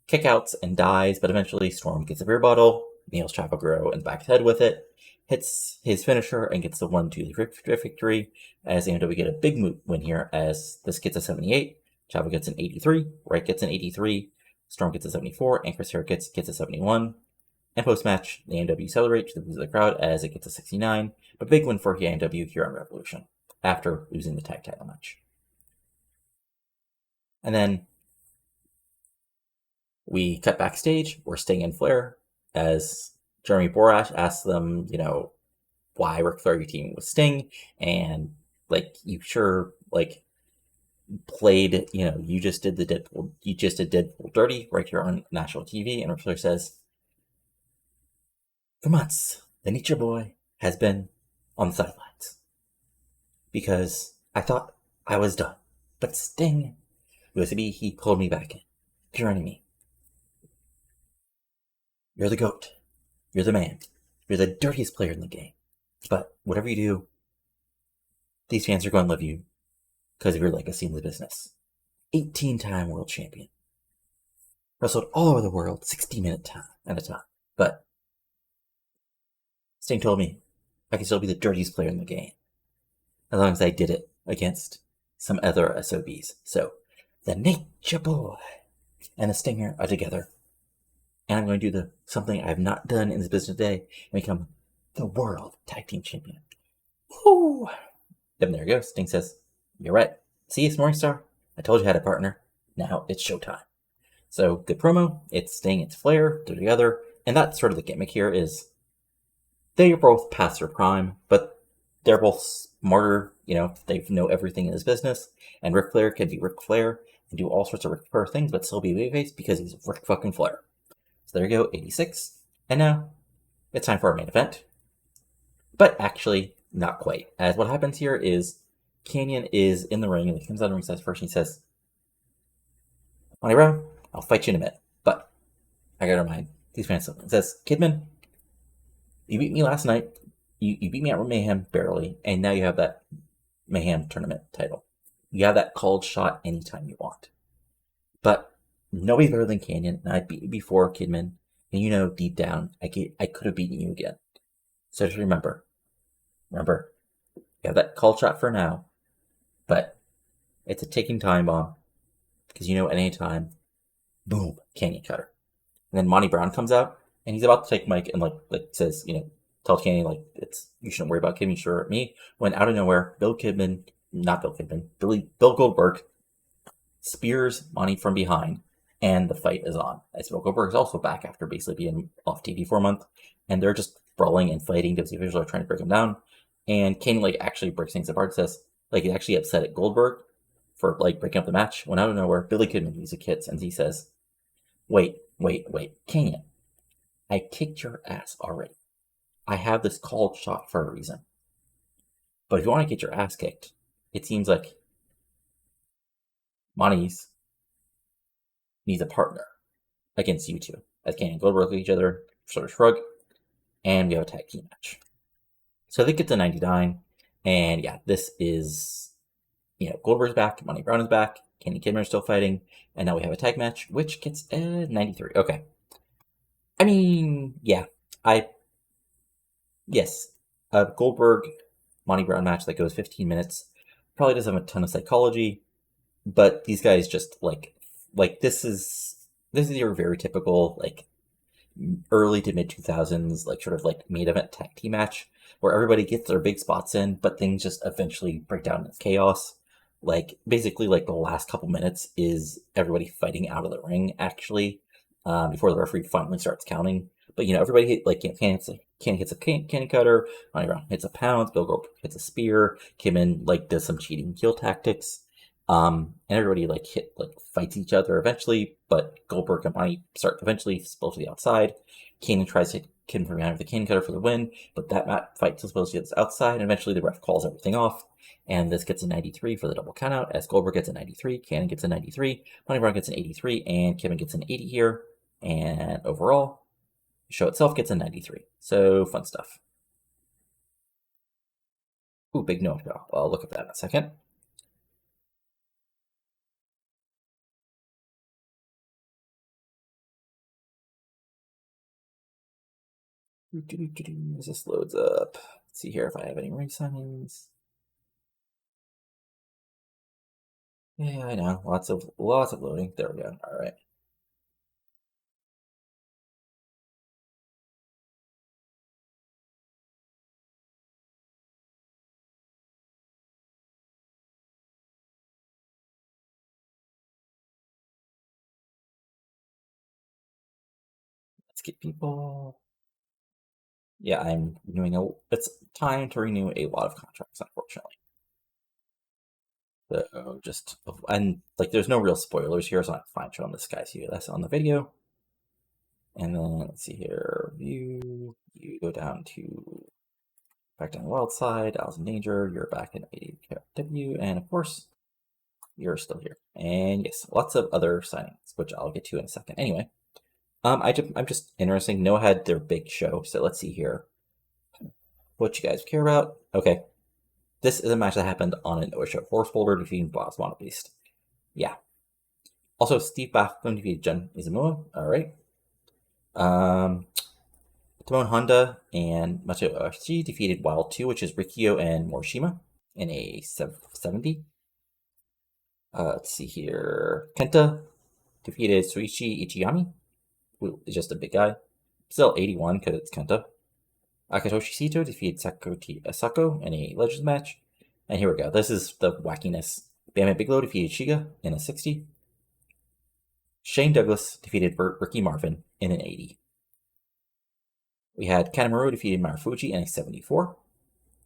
kickouts and dives, but eventually Storm gets a beer bottle, nails Chavo in the back of the head with it, hits his finisher, and gets the 1-2 victory, as AMW get a big win here, as this gets a 78, Chavo gets an 83, Wright gets an 83, Storm gets a 74, and Chris Hero gets a 71. And post-match, the AMW celebrate to the booze of the crowd as it gets a 69, but big win for the AMW here on Revolution, after losing the tag title match. And then we cut backstage. We're Sting and Flair as Jeremy Borash asks them, why Ric Flair are you teaming with Sting? And you sure played, you just did Deadpool dirty right here on national TV. And Ric Flair says, for months, the Nature Boy has been on the sidelines because I thought I was done. But Sting, WCW, he pulled me back in. Pure enemy. You're the GOAT. You're the man. You're the dirtiest player in the game. But whatever you do, these fans are going to love you because of your legacy in the business. 18-time world champion. Wrestled all over the world, 60-minute time at a time. But Sting told me I could still be the dirtiest player in the game, as long as I did it against some other SOBs. So, the Nature Boy and the Stinger are together. And I'm going to do something I have not done in this business today and become the World Tag Team Champion. Woo! Then there you go. Sting says, you're right. See, it's Morning Star. I told you I had a partner. Now it's showtime. So, good promo. It's Sting, it's Flair. They're together. And that's sort of the gimmick here is they are both past their prime, but they're both smarter. They know everything in this business. And Ric Flair can be Ric Flair and do all sorts of Ric Flair things, but still be babyface because he's Ric fucking Flair. So there you go, 86. And now it's time for our main event. But actually, not quite. As what happens here is Kanyon is in the ring and he comes out of the ring side first and he says, Monty Brown, I'll fight you in a minute. But I gotta remind these fans something. It says, Kidman, you beat me last night. You beat me at Mayhem barely, and now you have that Mayhem tournament title. You have that called shot anytime you want. But nobody's better than Kanyon, and I beat you before, Kidman, and deep down, I could have beaten you again. So just remember, you have that called shot for now, but it's a ticking time bomb, because at any time, boom, Kanyon cutter. And then Monty Brown comes out, and he's about to take Mike and says, tell Kanyon you shouldn't worry about Kidman, sure me. When out of nowhere, Bill Goldberg spears Monty from behind, and the fight is on. As Bill Goldberg is also back after basically being off TV for a month, and they're just brawling and fighting because the officials are trying to break him down. And Kanyon actually breaks things apart. Says he's actually upset at Goldberg for breaking up the match. When out of nowhere, Billy Kidman music hits, and he says, Wait, Kanyon. I kicked your ass already. I have this called shot for a reason. But if you want to get your ass kicked, it seems like Monty's needs a partner against you two. As Kanyon and Goldberg look at each other, sort of shrug, and we have a tag team match. So they get to 99, and yeah, this is, Goldberg's back, Monty Brown is back, Kanyon and Kidman are still fighting, and now we have a tag match, which gets 93. Okay. I mean, yeah, a Goldberg Monty Brown match that goes 15 minutes probably doesn't have a ton of psychology, but these guys just this is your very typical early to mid 2000s main event tag team match where everybody gets their big spots in, but things just eventually break down in chaos. Basically the last couple minutes is everybody fighting out of the ring actually. Before the referee finally starts counting. But, everybody Kanyon hits a cannon cutter, Monty Brown hits a pound, Bill Goldberg hits a spear, Kidman, does some cheating heel tactics, and everybody, fights each other eventually, but Goldberg and Monty start eventually spill to the outside. Kanyon tries to hit Kidman from behind with a cannon cutter for the win, but that fight spills to the outside, and eventually the ref calls everything off, and this gets a 93 for the double countout, as Goldberg gets a 93, Kanyon gets a 93, Monty Brown gets an 83, and Kidman gets an 80 here. And overall, the show itself gets a 93. So fun stuff. Ooh, big no show. I'll look at that in a second. As this loads up, let's see here if I have any ring signings. Yeah, I know. Lots of loading. There we go. All right. Let's get people. Yeah, I'm renewing it's time to renew a lot of contracts, unfortunately. So just, and like there's no real spoilers here, so I'm fine showing this guy's here. That's on the video. And then let's see here, view, you go down to back down the wild side, I was in danger, you're back in TEW, and of course, you're still here. And yes, lots of other signings, which I'll get to in a second. Anyway, I'm just interested. Noah had their big show, so let's see here what you guys care about. Okay, this is a match that happened on an Noah show. Horse Boulder defeating Boss Mono Beast. Yeah. Also, Steve Backlund defeated Jun Izumoa. All right. Timon Honda and Macho Oshii defeated Wild 2, which is Rikio and Morishima, in a 70. Let's see here. Kenta defeated Suichi Ichiyami, who is just a big guy. Still 81 because it's Kenta. Akatoshi Sito defeated Sako in a Legends match. And here we go. This is the wackiness. Bam Bigelow defeated Shiga in a 60. Shane Douglas defeated Ricky Marvin in an 80. We had Kanemaru defeated Marufuji in a 74.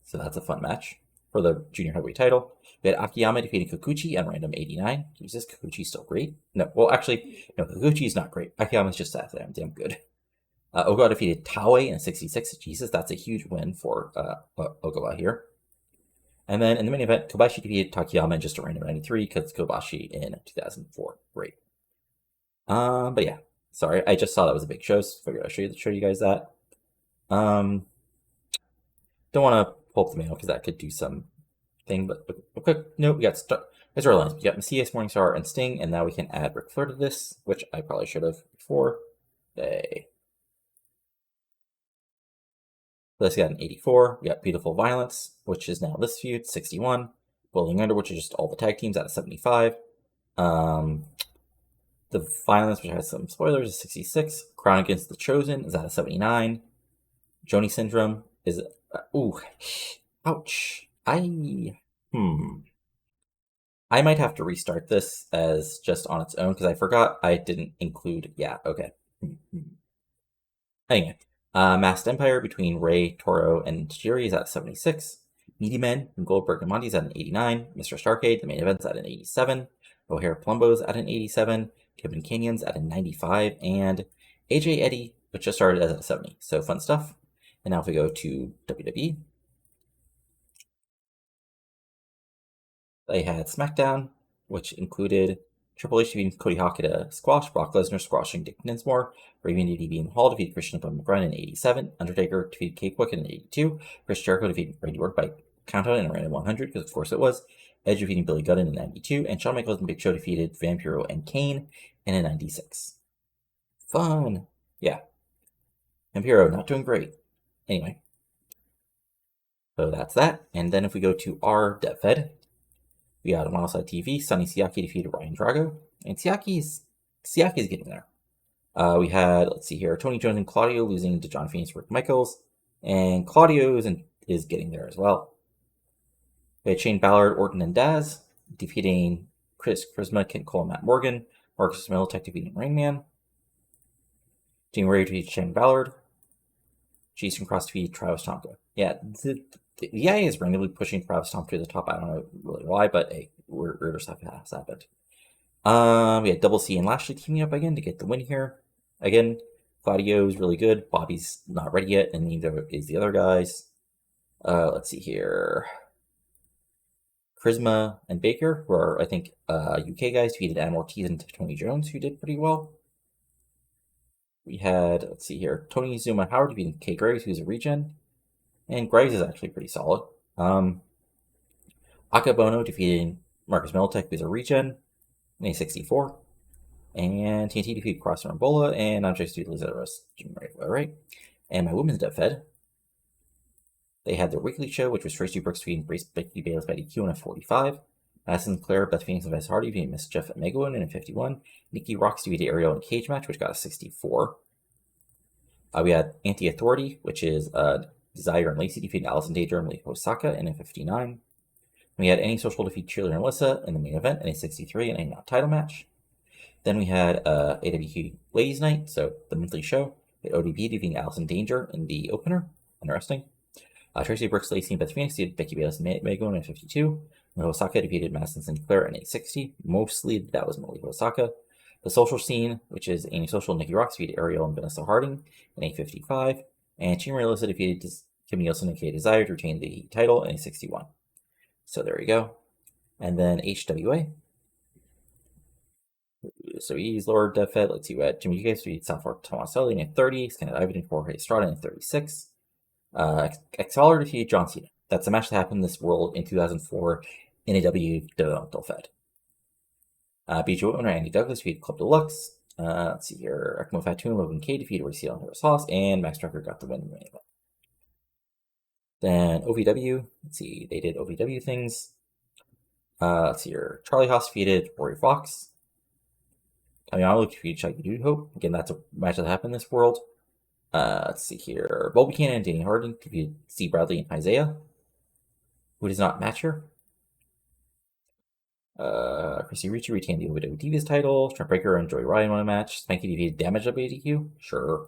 So that's a fun match for the junior heavyweight title. We had Akiyama defeating Kikuchi at random 89. Jesus, Kikuchi's still great. No, well, actually, no, Kikuchi's not great. Akiyama's just that damn good. Ogawa defeated Taue in 66. Jesus, that's a huge win for Ogawa here. And then in the main event, Kobashi defeated Takayama in just a random 93 because Kobashi in 2004. Great. But yeah, sorry, I just saw that was a big show, so figured I'd show you guys that. Don't want to pull up the mail because that could do some thing, but a quick note, we got lines. We got Macias, Morningstar, and Sting, and now we can add Ric Flair to this, which I probably should have before. Let's got an 84. We got Beautiful Violence, which is now this feud, 61. Bullying Under, which is just all the tag teams, at a 75. The Violence, which has some spoilers, is 66. Crown Against the Chosen is at a 79. Joanie Syndrome is ooh, ouch. I might have to restart this as just on its own because I forgot I didn't include. Yeah, okay. Anyway, Masked Empire between Rey, Toro, and Tajiri is at 76. Meaty Men from Goldberg and Monty's at an 89. Mr. Starrcade, the main event's at an 87. O'Hare Palumbo's at an 87. Kidman Canyon's at a 95. And AJ Eddie, which just started as a 70. So fun stuff. And now if we go to WWE, they had SmackDown, which included Triple H defeating Cody Hawk at a squash, Brock Lesnar squashing Dick Dinsmore, Raven being Hall defeated Christian McGrun in 87, Undertaker defeated K-Quick in 82, Chris Jericho defeated Randy Orton by countout in a random 100, because of course it was, Edge defeating Billy Gunn in 92, and Shawn Michaels and Big Show defeated Vampiro and Kane in a 96. Fun! Yeah. Vampiro not doing great. Anyway. So that's that. And then if we go to our Dev Fed, we got on Wildside TV, Sonny Siaki defeated Ryan Drago, and Siaki's getting there. We had, let's see here, Tony Jones and Claudio losing to John Phoenix, Rick Michaels, and Claudio is getting there as well. We had Shane Ballard, Orton, and Daz defeating Chris Charisma, Kent Cole, and Matt Morgan, Marcus Militech defeating Rain Man, Dean Ray defeated Shane Ballard, Jason Cross defeated Travis Tomka. Yeah, the EIA is randomly pushing Travis Tomka to the top. I don't know really why, but hey, weirder stuff has happened. We had Double C and Lashley teaming up again to get the win here. Again, Claudio is really good. Bobby's not ready yet, and neither is the other guys. Let's see here. Charisma and Baker, who are, I think, UK guys, defeated Adam Ortiz and Tony Jones, who did pretty well. we had, let's see here, Tony Zuma Howard defeating K. Graves, who's a regen. And Graves is actually pretty solid. Akabono defeating Marcus Militek, who's a regen, in a 64. And TNT defeated Cross and Rambola, and I'm just doing Jim Regular, right? And my women's dev fed, they had their weekly show, which was Tracy Brooks defeating Becky Bayless by DQ in a 45. Madison Claire, Beth Phoenix, and Vess Hardy defeating Miss Jeff at Megalyn in a 51. Nikki Rox defeated Ariel in a cage match, which got a 64. We had Anti-Authority, which is Desire and Lacey defeating Allison Danger and Malika Osaka in a 59. We had Any Social defeat Cheerleader and Melissa in the main event in a 63 in a non-title match. Then we had AWQ Ladies Night, so the monthly show. We had ODB defeating Allison Danger in the opener. Interesting. Tracy Brooks, Lacey, and Beth Phoenix defeated Becky Bayless and Megalyn in a 52. Malika Osaka defeated Madison Sinclair in a 60. Mostly that was Malika Osaka. The social scene, which is Any Social, Nikki Rox defeated Ariel and Vanessa Harding in a 55. And Team Realista defeated Kim Nielsen and K Desire to retain the title in a 61. So there we go. And then HWA. So he's lower dev fed. Let's see what Jimmy Gates defeated Southwark Tomaselli in a 30. Scandal Ivan and Jorge Estrada in a 36. Excalibur defeated John Cena. That's a match that happened in this world in 2004 in a W developmental fed. BJ owner Andy Douglas defeated Club Deluxe. Let's see here. Ekmo Fatu and Logan K defeated Royce and Harris Haas, and Max Trucker got the win in the main event. Then OVW. Let's see, they did OVW things. Let's see here. Charlie Haas defeated Rory Fox. Tommy defeated Shaggy Dude Hope. Again, that's a match that happened in this world. Let's see here. Bo Buchanan and Danny Harden defeated Steve Bradley and Isaiah, who does not match her. Chrissy Ricci retained the OVW Divas title. Trent Breaker and Joey Ryan won a match. Spanky defeated Damage at ADQ. Sure.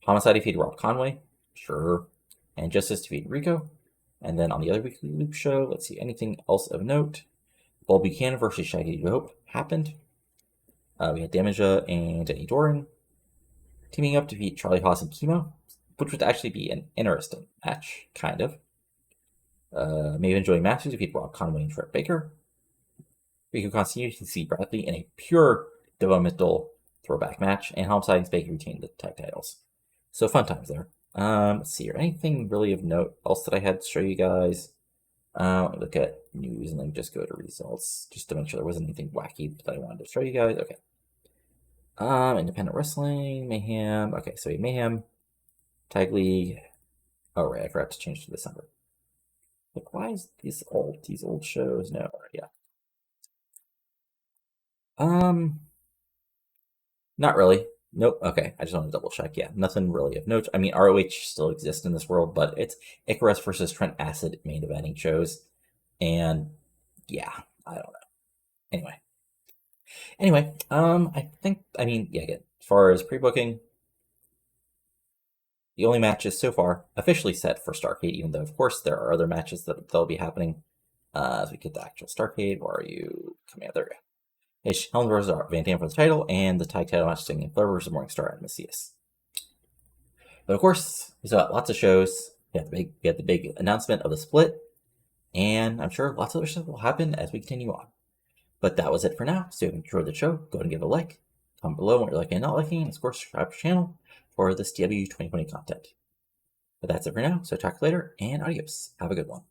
Homicide defeated Rob Conway. Sure. And Justice defeated Rico. And then on the other weekly loop show, let's see, anything else of note. Bo Buchanan versus Shaggy Dude Hope happened. We had Damaja and Denny Doran teaming up to defeat Charlie Haas and Chemo, which would actually be an interesting match, kind of. Maven Joey Masters defeat Rob Conway and Trent Baker. Rico continued to see Bradley in a pure developmental throwback match, and Homicide and Baker retained the tag titles. So fun times there. Let's see here. Anything really of note else that I had to show you guys? Look at news and then just go to results just to make sure there wasn't anything wacky that I wanted to show you guys. Okay. Independent Wrestling, Mayhem. Okay, so Mayhem, Tag League. Oh right, I forgot to change to December. Like, why is these old shows? No, yeah. Not really. Nope. Okay, I just want to double check. Yeah, nothing really of note. I mean, ROH still exists in this world, but it's Icarus versus Trent Acid main eventing shows, and yeah, I don't know. Anyway, I mean, yeah, again, as far as pre-booking, the only matches so far officially set for Starrcade, even though, of course, there are other matches that'll be happening as we get the actual Starrcade. Where are you coming out? There we go. It's Helms versus Van Dam for the title, and the tag title match Stinging Flair versus Morningstar and Messias. But of course, we still got lots of shows. We had the big announcement of the split, and I'm sure lots of other stuff will happen as we continue on. But that was it for now. So if you enjoyed the show, go ahead and give it a like. Comment below what you're liking and not liking, and of course, subscribe to the channel for this TEW 2020 content. But that's it for now, so talk later, and adios. Have a good one.